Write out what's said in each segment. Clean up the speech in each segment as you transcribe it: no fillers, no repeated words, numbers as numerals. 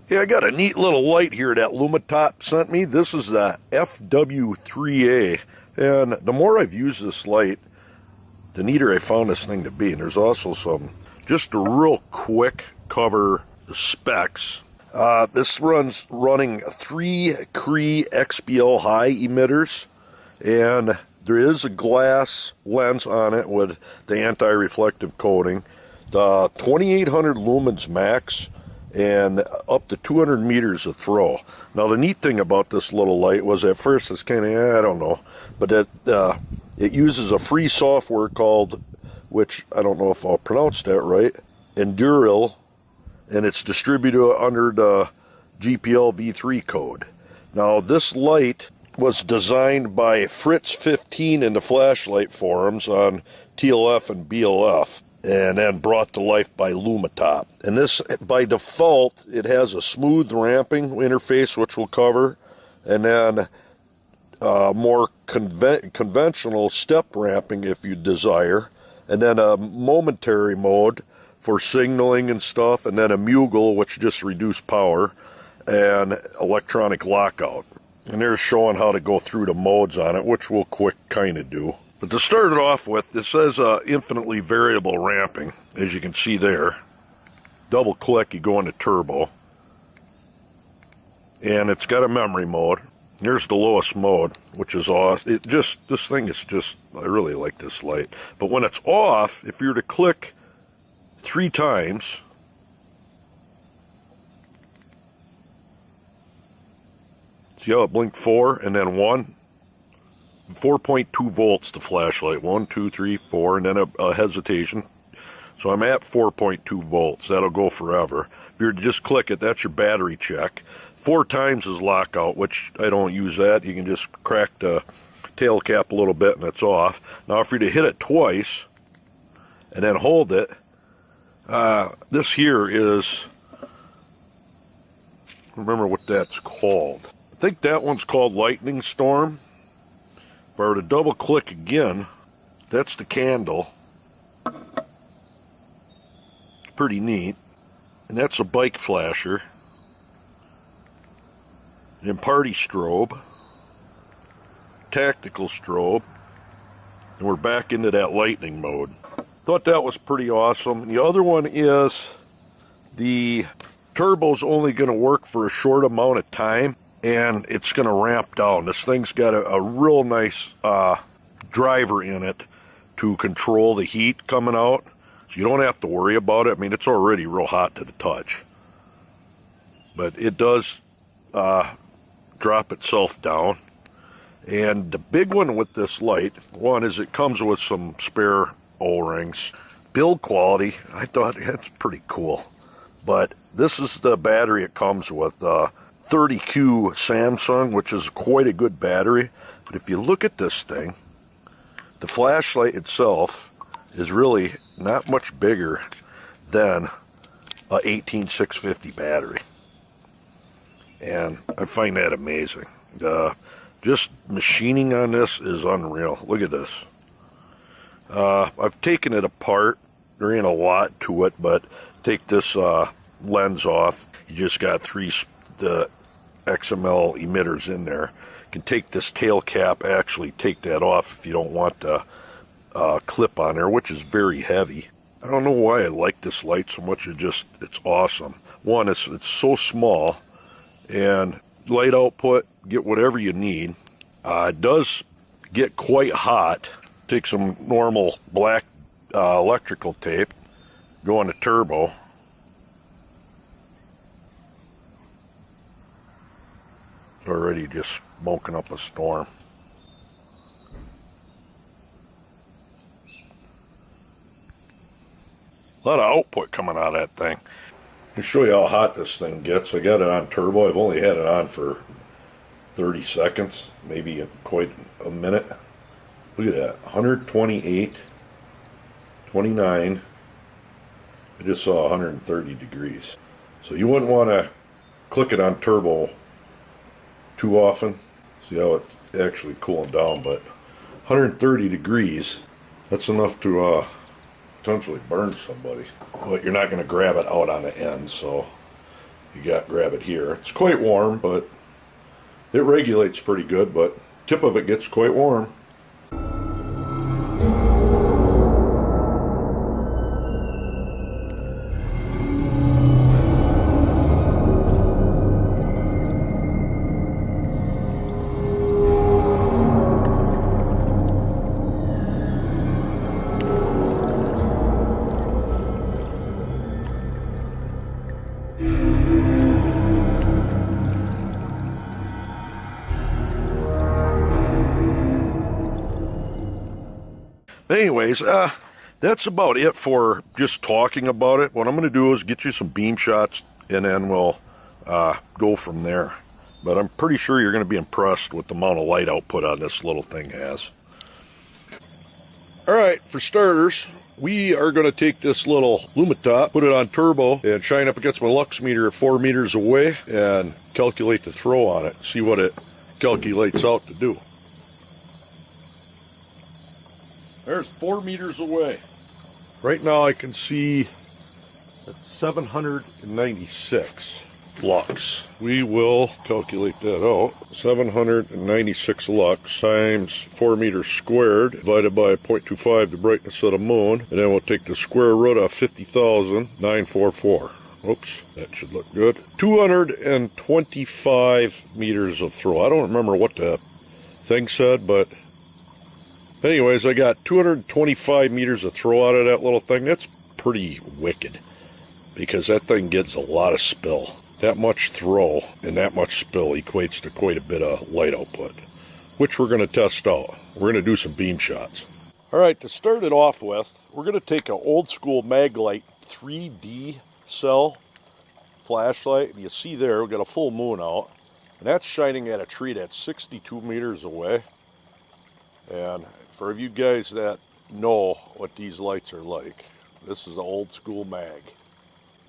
Yeah, I got a neat little light here that Lumintop sent me. This is the FW3A. And the more I've used this light, the neater I found this thing to be. And there's also some, just a real quick cover specs. This running 3 Cree XBL high emitters. And there is a glass lens on it with the anti-reflective coating. The 2800 lumens max. And up to 200 meters of throw. Now the neat thing about this little light was at first it's kind of, I don't know, but it uses a free software called, which I don't know if I'll pronounce that right, Enduril, and it's distributed under the GPL v3 code. Now this light was designed by Fritz15 in the flashlight forums on TLF and BLF. And then brought to life by Lumintop. And this, by default, it has a smooth ramping interface, which we'll cover, and then more conventional step ramping if you desire, and then a momentary mode for signaling and stuff, and then a Mughal, which just reduce power, and electronic lockout. And they're showing how to go through the modes on it, which we'll quick kind of do. But to start it off with, it says infinitely variable ramping, as you can see there. Double click, you go into turbo. And it's got a memory mode. Here's the lowest mode, which is off. This thing is just, I really like this light. But when it's off, if you were to click 3 times, see how it blinked 4 and then 1? 4.2 volts the flashlight. 1, 2, 3, 4, and then a hesitation. So I'm at 4.2 volts. That'll go forever. If you just click it, that's your battery check. 4 times is lockout, which I don't use that. You can just crack the tail cap a little bit and it's off. Now if you're to hit it twice and then hold it, this here is, remember what that's called. I think that one's called Lightning Storm. If I were to double click again, that's the candle. It's pretty neat. And that's a bike flasher. And then party strobe. Tactical strobe. And we're back into that lightning mode. Thought that was pretty awesome. The other one is the turbo's only going to work for a short amount of time. And it's going to ramp down. This thing's got a real nice driver in it to control the heat coming out. So you don't have to worry about it. I mean, it's already real hot to the touch. But it does drop itself down. And the big one with this light, one is it comes with some spare O-rings. Build quality, I thought that's pretty cool. But this is the battery it comes with. 30Q Samsung, which is quite a good battery. But if you look at this thing, the flashlight itself is really not much bigger than a 18650 battery. And I find that amazing. Just machining on this is unreal. Look at this. I've taken it apart. There ain't a lot to it, but take this lens off. You just got the XML emitters in there. You can take this tail cap, actually take that off if you don't want the clip on there, which is very heavy. I don't know why I like this light so much. It's awesome. One, it's so small, and light output, get whatever you need. It does get quite hot. Take some normal black electrical tape, go on the turbo. Already just smoking up a storm. A lot of output coming out of that thing. I'll show you how hot this thing gets. I got it on turbo. I've only had it on for 30 seconds, maybe quite a minute. Look at that, 128, 29. I just saw 130 degrees. So you wouldn't want to click it on turbo too often. See how it's actually cooling down, but 130 degrees, that's enough to potentially burn somebody. But you're not going to grab it out on the end, so you grab it here. It's quite warm, but it regulates pretty good, but tip of it gets quite warm. Anyways, that's about it for just talking about it. What I'm going to do is get you some beam shots, and then we'll go from there. But I'm pretty sure you're going to be impressed with the amount of light output on this little thing has. Alright, for starters, we are going to take this little Lumintop, put it on turbo, and shine up against my lux meter at 4 meters away, and calculate the throw on it, see what it calculates out to do. There's 4 meters away. Right now I can see that's 796 lux. We will calculate that out. 796 lux times 4 meters squared divided by 0.25 the brightness of the moon. And then we'll take the square root of 50,944. Oops, that should look good. 225 meters of throw. I don't remember what the thing said, but anyways, I got 225 meters of throw out of that little thing. That's pretty wicked because that thing gets a lot of spill. That much throw and that much spill equates to quite a bit of light output, which we're going to test out. We're going to do some beam shots. All right, to start it off with, we're going to take an old school Maglite 3D cell flashlight. And you see there, we've got a full moon out, and that's shining at a tree that's 62 meters away. And for you guys that know what these lights are like, this is an old school mag.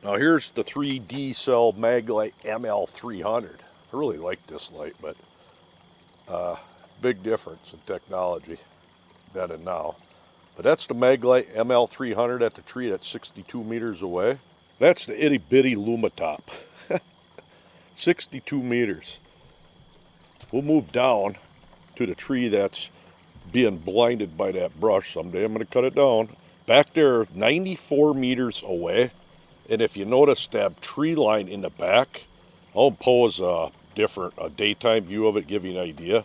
Now here's the 3D cell Maglite ML300. I really like this light, but big difference in technology then and now. But that's the Maglite ML300 at the tree that's 62 meters away. That's the itty bitty Lumintop. 62 meters. We'll move down to the tree that's being blinded by that brush someday. I'm going to cut it down. Back there, 94 meters away. And if you notice that tree line in the back, I'll pose a daytime view of it, give you an idea.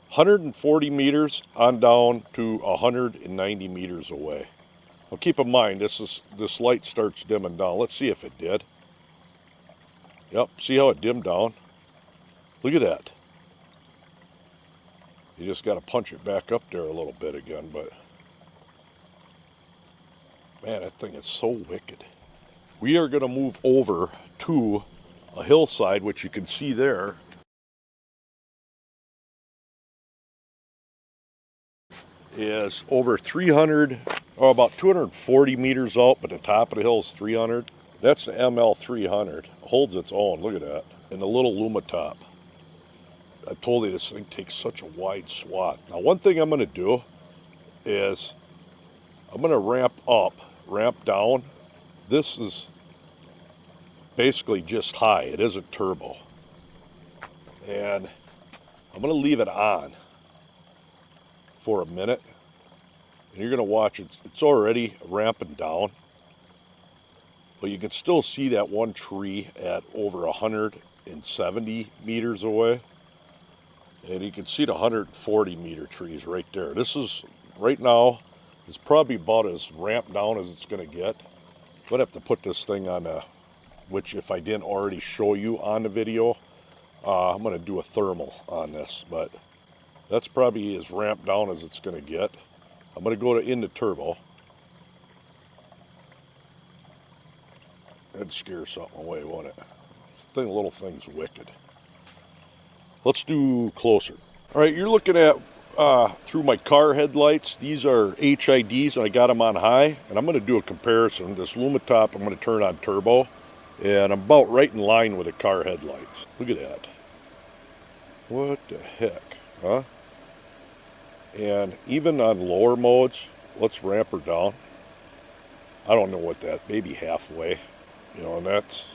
"140 meters on down to 190 meters away. Now keep in mind, this light starts dimming down. Let's see if it did. Yep, see how it dimmed down? Look at that. You just got to punch it back up there a little bit again, but man, that thing is so wicked. We are going to move over to a hillside, which you can see there. Is over 300, or about 240 meters out, but the top of the hill is 300. That's the ML300. Holds its own, look at that. And the little Lumintop. I told you this thing takes such a wide swath. Now one thing I'm going to do is I'm going to ramp up, ramp down. This is basically just high. It isn't turbo. And I'm going to leave it on for a minute. And you're going to watch it. It's already ramping down. But you can still see that one tree at over 170 meters away. And you can see the 140 meter trees right there. This is, right now, it's probably about as ramped down as it's going to get. I'm going to have to put this thing on a, which if I didn't already show you on the video, I'm going to do a thermal on this. But that's probably as ramped down as it's going to get. I'm going to go into turbo. That'd scare something away, won't it? The little thing's wicked. Let's do closer. All right, you're looking at through my car headlights. These are HIDs, and I got them on high. And I'm going to do a comparison. This Lumintop, I'm going to turn on turbo, and I'm about right in line with the car headlights. Look at that. What the heck, huh? And even on lower modes, let's ramp her down. I don't know what that, maybe halfway, you know, and that's,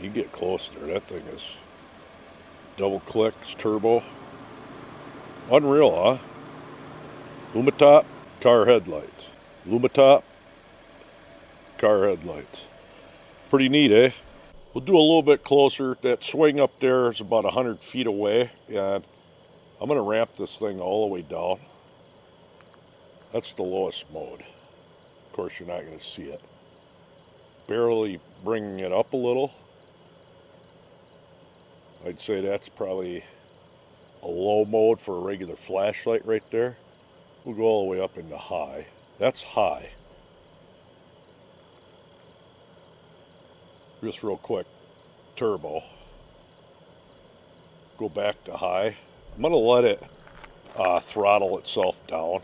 you get close there, that thing is double clicks, turbo. Unreal, huh? Lumintop, car headlights. Lumintop, car headlights. Pretty neat, eh? We'll do a little bit closer. That swing up there is about 100 feet away, and I'm going to ramp this thing all the way down. That's the lowest mode. Of course, you're not going to see it. Barely bringing it up a little. I'd say that's probably a low mode for a regular flashlight right there. We'll go all the way up into high. That's high. Just real quick, turbo. Go back to high. I'm going to let it throttle itself down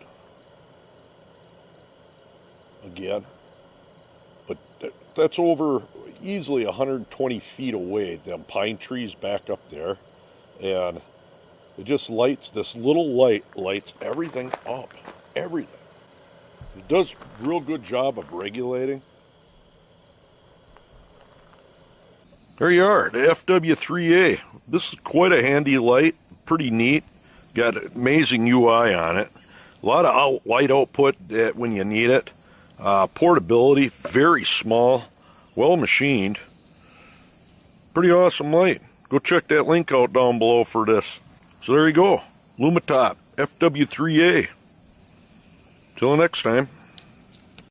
again. But that's over easily 120 feet away, them pine trees back up there. And it just lights, this little light lights everything up. Everything. It does a real good job of regulating. There you are, the FW3A. This is quite a handy light, pretty neat. Got amazing UI on it. A lot of light output when you need it. Portability, very small, well machined. Pretty awesome light. Go check that link out down below for this. So there you go, Lumintop FW3A. Till next time.